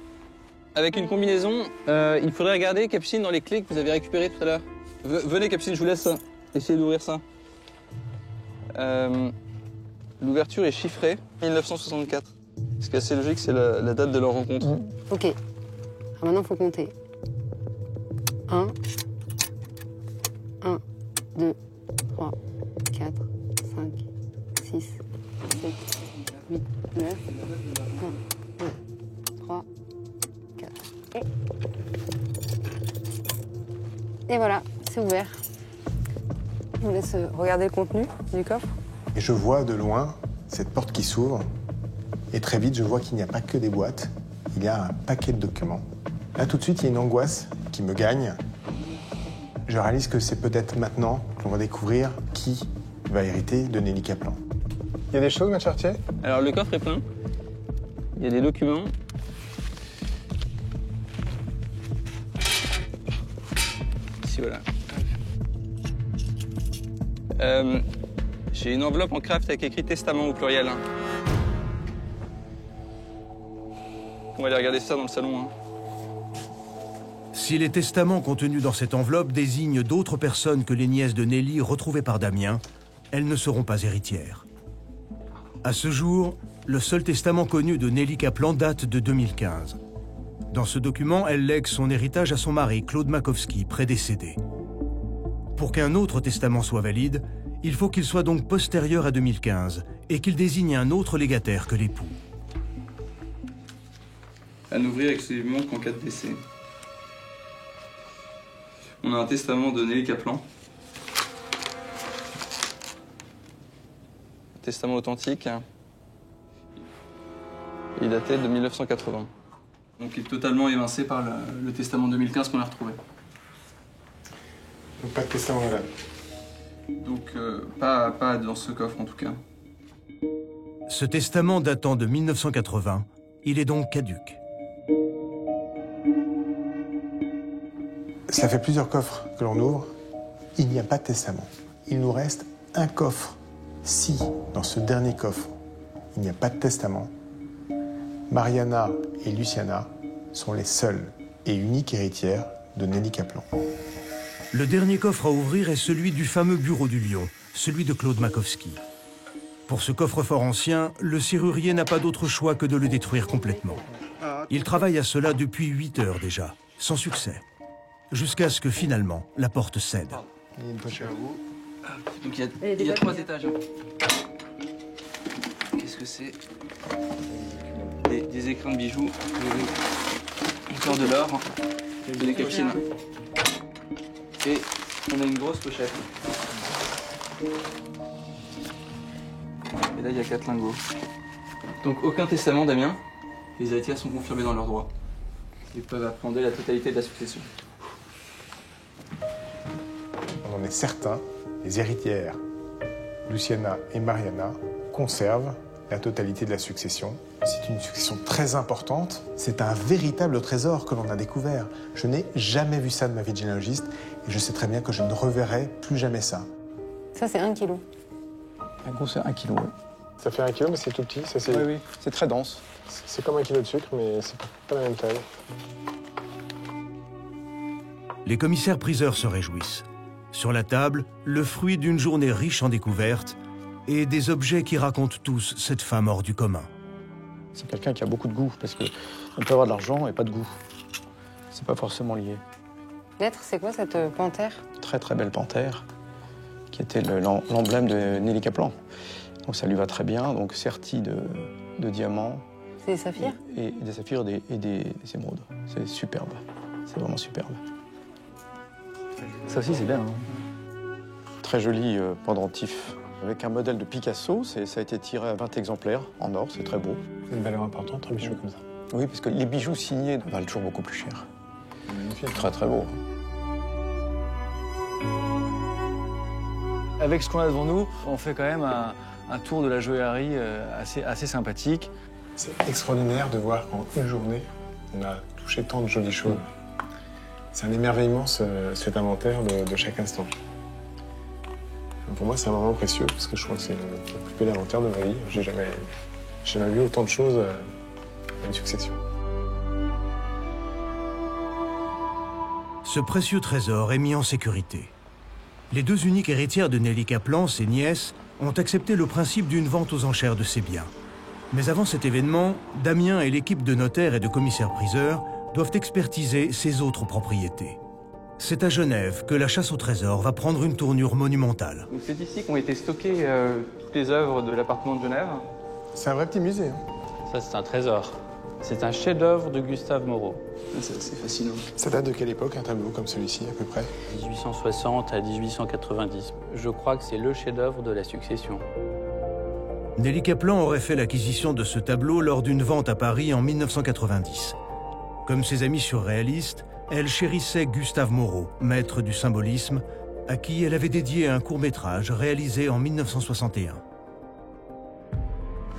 Avec une combinaison, il faudrait regarder, Capucine, dans les clés que vous avez récupérées tout à l'heure. Venez, Capucine, je vous laisse essayer d'ouvrir ça. L'ouverture est chiffrée, 1964. Ce qui est assez logique, c'est la date de leur rencontre. Ok. Alors maintenant, il faut compter. 1, 2, 3, 4, 5, 6, 7, 8, 9, 1, 2, 3, 4. Et voilà, c'est ouvert. Je vous laisse regarder le contenu du coffre. Et je vois de loin cette porte qui s'ouvre. Et très vite, je vois qu'il n'y a pas que des boîtes. Il y a un paquet de documents. Là, tout de suite, il y a une angoisse qui me gagne. Je réalise que c'est peut-être maintenant qu'on va découvrir qui va hériter de Nelly Kaplan. Il y a des choses, Maître Chartier? Alors, le coffre est plein. Il y a des documents. Ici, voilà. J'ai une enveloppe en craft avec écrit testament au pluriel. Hein. On va aller regarder ça dans le salon. Hein. Si les testaments contenus dans cette enveloppe désignent d'autres personnes que les nièces de Nelly retrouvées par Damien, elles ne seront pas héritières. À ce jour, le seul testament connu de Nelly Kaplan date de 2015. Dans ce document, elle lègue son héritage à son mari, Claude Makowski, prédécédé. Pour qu'un autre testament soit valide, il faut qu'il soit donc postérieur à 2015 et qu'il désigne un autre légataire que l'époux. À n'ouvrir exclusivement qu'en cas de décès. On a un testament de Nelly Kaplan. Un testament authentique. Il datait de 1980. Donc il est totalement évincé par le testament 2015 qu'on a retrouvé. Donc pas de testament là. Donc pas dans ce coffre en tout cas. Ce testament datant de 1980, il est donc caduc. Ça fait plusieurs coffres que l'on ouvre. Il n'y a pas de testament. Il nous reste un coffre. Si, dans ce dernier coffre, il n'y a pas de testament, Mariana et Luciana sont les seules et uniques héritières de Nelly Kaplan. Le dernier coffre à ouvrir est celui du fameux bureau du Lion, celui de Claude Makowski. Pour ce coffre-fort ancien, le serrurier n'a pas d'autre choix que de le détruire complètement. Il travaille à cela depuis 8 heures déjà, sans succès. Jusqu'à ce que finalement, la porte cède. Il y a une poche à vous. Donc il y a 3 étages. Qu'est-ce que c'est? Des écrins de bijoux. Encore de l'or. Des capucines. Et on a une grosse pochette. Et là, il y a 4 lingots. Donc aucun testament, Damien. Les héritières sont confirmés dans leurs droits. Ils peuvent appréhender la totalité de la succession. On en est certain, les héritières, Luciana et Mariana, conservent la totalité de la succession. C'est une succession très importante. C'est un véritable trésor que l'on a découvert. Je n'ai jamais vu ça de ma vie de généalogiste et je sais très bien que je ne reverrai plus jamais ça. Ça, c'est 1 kilo. Un gros, c'est 1 kilo, oui. Ça fait 1 kilo, mais c'est tout petit. Ça, oui, c'est très dense. C'est comme 1 kilo de sucre, mais c'est pas la même taille. Les commissaires-priseurs se réjouissent. Sur la table, le fruit d'une journée riche en découvertes et des objets qui racontent tous cette femme hors du commun. C'est quelqu'un qui a beaucoup de goût, parce qu'on peut avoir de l'argent et pas de goût. C'est pas forcément lié. Maître, c'est quoi cette panthère? Très très belle panthère, qui était l'emblème de Nelly Kaplan. Donc ça lui va très bien, donc serti de diamants. C'est des saphirs? Et des saphirs et des émeraudes. C'est superbe, c'est vraiment superbe. Ça aussi, c'est bien. Hein. Très joli pendentif. Avec un modèle de Picasso, ça a été tiré à 20 exemplaires en or, c'est très beau. C'est une valeur importante, un bijou comme ça. Oui, parce que les bijoux signés valent toujours beaucoup plus cher. Magnifique. Très très beau. Avec ce qu'on a devant nous, on fait quand même un tour de la joaillerie assez sympathique. C'est extraordinaire de voir qu'en une journée, on a touché tant de jolies choses. C'est un émerveillement, cet inventaire de chaque instant. Pour moi, c'est un moment précieux, parce que je crois que c'est le plus bel inventaire de ma vie. J'ai jamais vu autant de choses à une succession. Ce précieux trésor est mis en sécurité. Les deux uniques héritières de Nelly Kaplan, ses nièces, ont accepté le principe d'une vente aux enchères de ses biens. Mais avant cet événement, Damien et l'équipe de notaires et de commissaires-priseurs doivent expertiser ses autres propriétés. C'est à Genève que la chasse au trésor va prendre une tournure monumentale. C'est ici qu'ont été stockées toutes les œuvres de l'appartement de Genève. C'est un vrai petit musée. Hein. Ça, c'est un trésor. C'est un chef-d'œuvre de Gustave Moreau. C'est fascinant. Ça date de quelle époque, un tableau comme celui-ci, à peu près? 1860 à 1890. Je crois que c'est le chef-d'œuvre de la succession. Nelly Kaplan aurait fait l'acquisition de ce tableau lors d'une vente à Paris en 1990. Comme ses amis surréalistes, elle chérissait Gustave Moreau, maître du symbolisme, à qui elle avait dédié un court-métrage réalisé en 1961.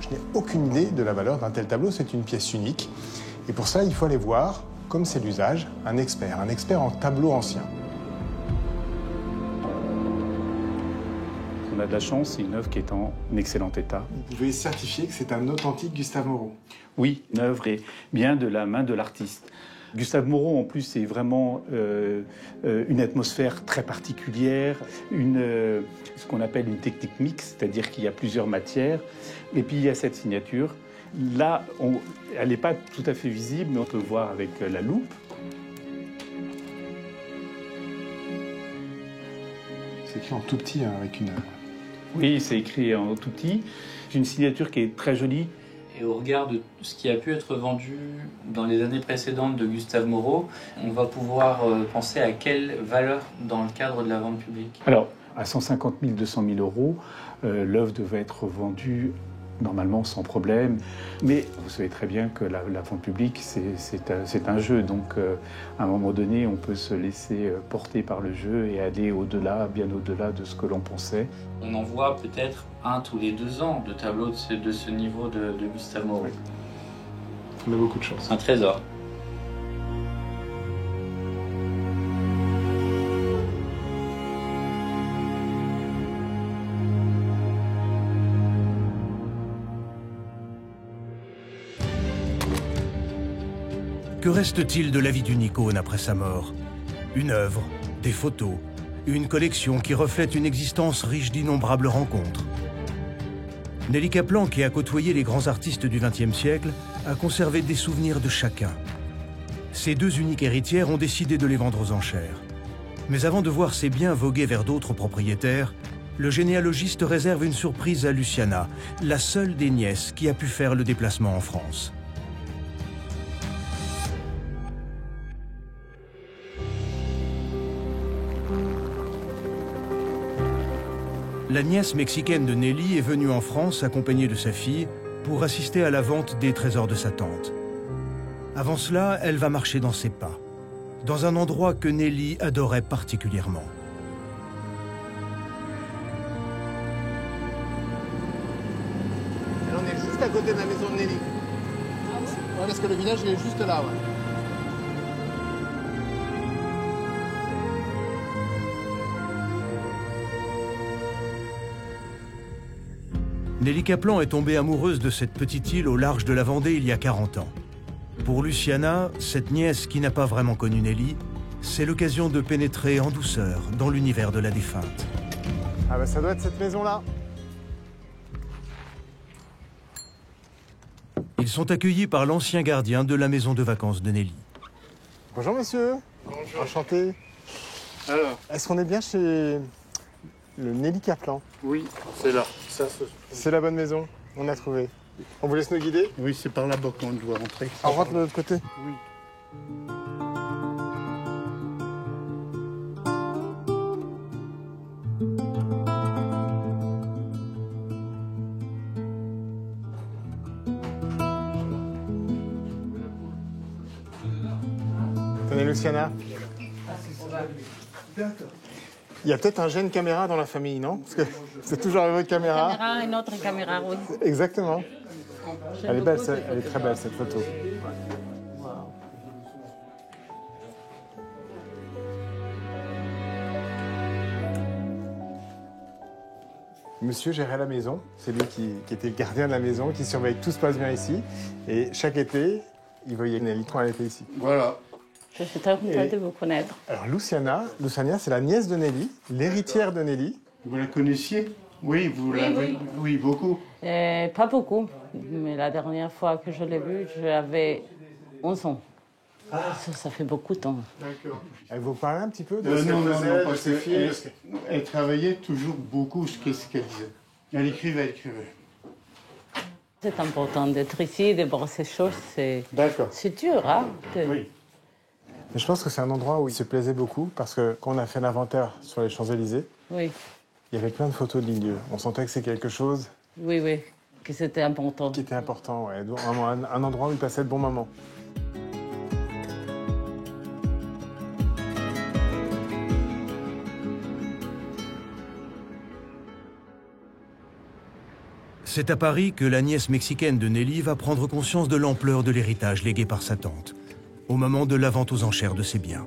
Je n'ai aucune idée de la valeur d'un tel tableau, c'est une pièce unique. Et pour ça, il faut aller voir, comme c'est l'usage, un expert en tableau ancien. On a de la chance, c'est une œuvre qui est en excellent état. Vous pouvez certifier que c'est un authentique Gustave Moreau? Oui, une œuvre est bien de la main de l'artiste. Gustave Moreau, en plus, c'est vraiment une atmosphère très particulière, ce qu'on appelle une technique mixte, c'est-à-dire qu'il y a plusieurs matières. Et puis, il y a cette signature. Là, elle n'est pas tout à fait visible, mais on peut voir avec la loupe. C'est écrit en tout petit, hein, avec une... Oui, c'est écrit en tout petit. C'est une signature qui est très jolie. Et au regard de ce qui a pu être vendu dans les années précédentes de Gustave Moreau, on va pouvoir penser à quelle valeur dans le cadre de la vente publique? Alors, à 150 000, 200 000 euros, l'œuvre devait être vendue normalement sans problème. Mais vous savez très bien que la vente publique, c'est un jeu. Donc, à un moment donné, on peut se laisser porter par le jeu et aller au-delà, bien au-delà de ce que l'on pensait. On en voit peut-être un tous les 2 ans de tableaux de ce niveau de Gustave Moreau. Oui. On a beaucoup de chance. Un trésor. Que reste-t-il de la vie d'une icône après sa mort? Une œuvre, des photos, une collection qui reflète une existence riche d'innombrables rencontres. Nelly Kaplan, qui a côtoyé les grands artistes du XXe siècle, a conservé des souvenirs de chacun. Ces deux uniques héritières ont décidé de les vendre aux enchères. Mais avant de voir ses biens voguer vers d'autres propriétaires, le généalogiste réserve une surprise à Luciana, la seule des nièces qui a pu faire le déplacement en France. La nièce mexicaine de Nelly est venue en France accompagnée de sa fille pour assister à la vente des trésors de sa tante. Avant cela, elle va marcher dans ses pas, dans un endroit que Nelly adorait particulièrement. Là, on est juste à côté de la maison de Nelly. Ouais, parce que le village, il est juste là, ouais. Nelly Kaplan est tombée amoureuse de cette petite île au large de la Vendée il y a 40 ans. Pour Luciana, cette nièce qui n'a pas vraiment connu Nelly, c'est l'occasion de pénétrer en douceur dans l'univers de la défunte. Ah bah ça doit être cette maison-là. Ils sont accueillis par l'ancien gardien de la maison de vacances de Nelly. Bonjour monsieur. Bonjour. Enchanté. Alors, est-ce qu'on est bien chez le Nelly Kaplan? Oui, c'est là. C'est la bonne maison, on a trouvé. On vous laisse nous guider? Oui, c'est par là-bas qu'on doit rentrer. On rentre de l'autre côté? Oui. Tenez Luciana. D'accord. Il y a peut-être un gène caméra dans la famille, non? Parce que c'est toujours avec votre caméra. Caméra, une autre caméra, oui. Exactement. Elle est belle, elle est très belle cette photo. Monsieur gérait la maison, c'est lui qui était le gardien de la maison, qui surveille que tout se passe bien ici. Et chaque été, il voyait Nelly quand elle était ici. Voilà. Je suis très contente de vous connaître. Alors Luciana, c'est la nièce de Nelly, l'héritière de Nelly. Vous la connaissiez? Oui, vous l'avez. Oui, beaucoup. Pas beaucoup, mais la dernière fois que je l'ai vue, j'avais 11 ans. Ah. Ça fait beaucoup de temps. D'accord. Elle vous parlait un petit peu de ce qu'elle faisait, non, parce qu'elle travaillait toujours beaucoup ce qu'elle disait. Elle écrivait. C'est important d'être ici, de voir ces choses. C'est dur, hein? Oui. Mais je pense que c'est un endroit où il se plaisait beaucoup parce que quand on a fait l'inventaire sur les Champs-Élysées, il y avait plein de photos de l'île-dieu. On sentait que c'est quelque chose... Oui, que c'était important. Qui était important, ouais. Un endroit où il passait de bons moments. C'est à Paris que la nièce mexicaine de Nelly va prendre conscience de l'ampleur de l'héritage légué par sa tante, au moment de la vente aux enchères de ses biens.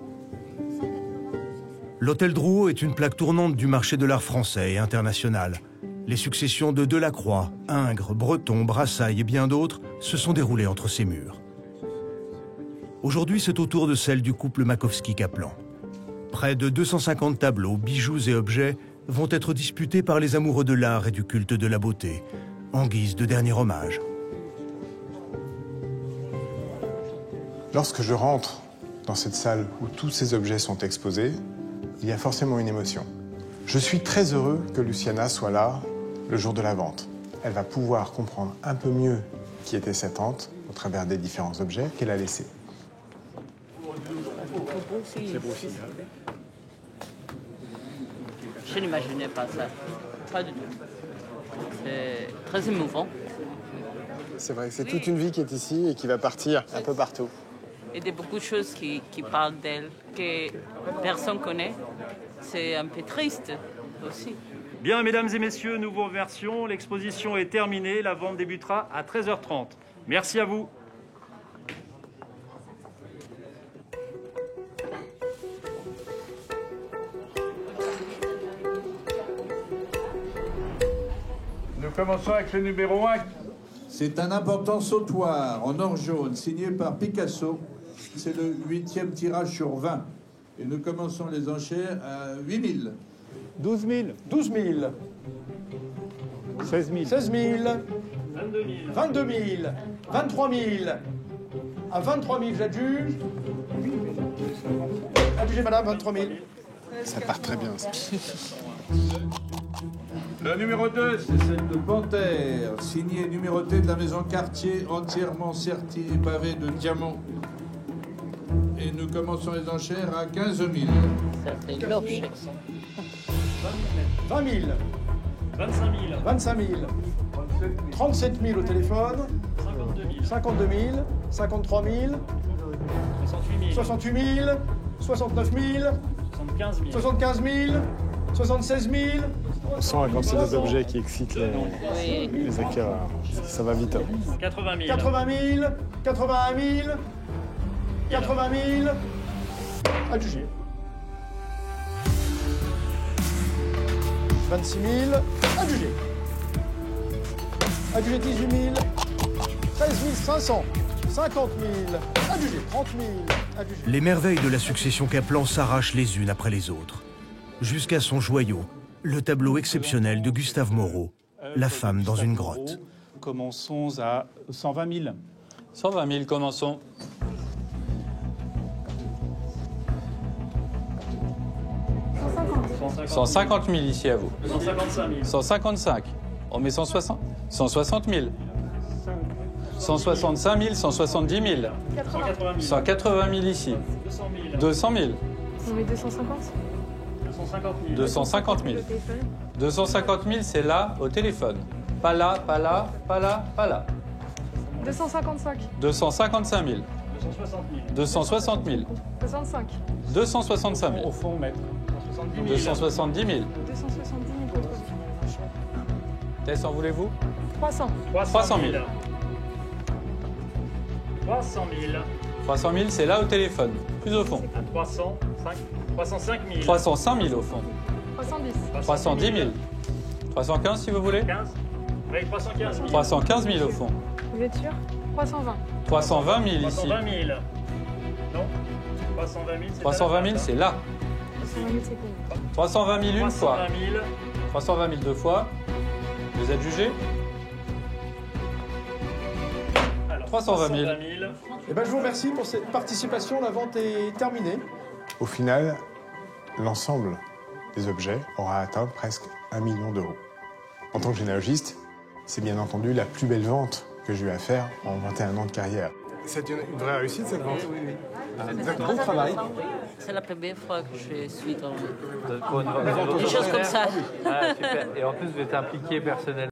L'hôtel Drouot est une plaque tournante du marché de l'art français et international. Les successions de Delacroix, Ingres, Breton, Brassailles et bien d'autres se sont déroulées entre ces murs. Aujourd'hui, c'est au tour de celle du couple Makowski-Kaplan. Près de 250 tableaux, bijoux et objets vont être disputés par les amoureux de l'art et du culte de la beauté, en guise de dernier hommage. Lorsque je rentre dans cette salle où tous ces objets sont exposés, il y a forcément une émotion. Je suis très heureux que Luciana soit là le jour de la vente. Elle va pouvoir comprendre un peu mieux qui était sa tante au travers des différents objets qu'elle a laissés. C'est beau aussi. Je n'imaginais pas ça. Pas du tout. C'est très émouvant. C'est vrai, c'est toute une vie qui est ici et qui va partir un peu partout. Et il y a beaucoup de choses qui parlent d'elle, que personne ne connaît. C'est un peu triste aussi. Bien, mesdames et messieurs, nouveau version. L'exposition est terminée. La vente débutera à 13h30. Merci à vous. Nous commençons avec le numéro 1. C'est un important sautoir en or jaune signé par Picasso. C'est le 8e tirage sur 20. Et nous commençons les enchères à 8 000. 12 000. 12 000. 16 000. 16 000. 22 000. 22 000. 23 000. À 23 000, j'adjuge. Adjugez, madame, 23 000. Ça part très bien, ça. Le numéro 2, c'est celle de Panthère, signée numérotée de la maison Cartier, entièrement sertie et pavée de diamants. Et nous commençons les enchères à 15 000. Ça fait lourd. 20 000. 25 000. 25 000. 37 000 au téléphone. 52 000. 53 000. 68 000. 69 000. 75 000. 76 000. On sent quand c'est des objets qui excitent les acquéreurs. Ça va vite. 80 000. 80 000. 81 000. 80 000. Adjugé. 26 000. Adjugé. Adjugé 18 000. 13 500. 50 000. Adjugé 30 000. Adjugé. Les merveilles de la succession Kaplan s'arrachent les unes après les autres. Jusqu'à son joyau, le tableau exceptionnel de Gustave Moreau, La femme dans une grotte. Commençons à 120 000. 120 000, commençons. « 150 000 ici à vous. 155 000. 155. On met 160. 160 000. 165 000, 170 000. 180 000 ici. 200 000. On met 250 250 000. 250 000, c'est là, au téléphone. Pas là, pas là, pas là, pas là. 255. 255 000. 260 000. 260 000. 65. 265 000. Au fond, maître. 270 000. 270 000. Tess, en voulez-vous? 300. 300 000. 300 000. 300 000, c'est là au téléphone. Plus au fond. 305 000. 305 000 au fond. 310. 310 000. 315 si vous voulez. 15. Oui, 315 000. 315 000 au fond. Vous êtes sûr? 320. 320 000 ici. 320 000. Non. 320 000, c'est 320 000, c'est là. 320 000, c'est combien? 320 000 une fois. 320 000. 320 000 deux fois. Vous êtes jugé? 320 000. Eh ben, je vous remercie pour cette participation. La vente est terminée. Au final, l'ensemble des objets aura atteint presque 1 million d'euros. En tant que généalogiste, c'est bien entendu la plus belle vente que j'ai eu à faire en 21 ans de carrière. C'est une vraie réussite, cette vente? Oui, oui. Bon travail. C'est la première fois que je suis dans Des choses comme ça. Ah, super. Et en plus, vous êtes impliqué personnellement.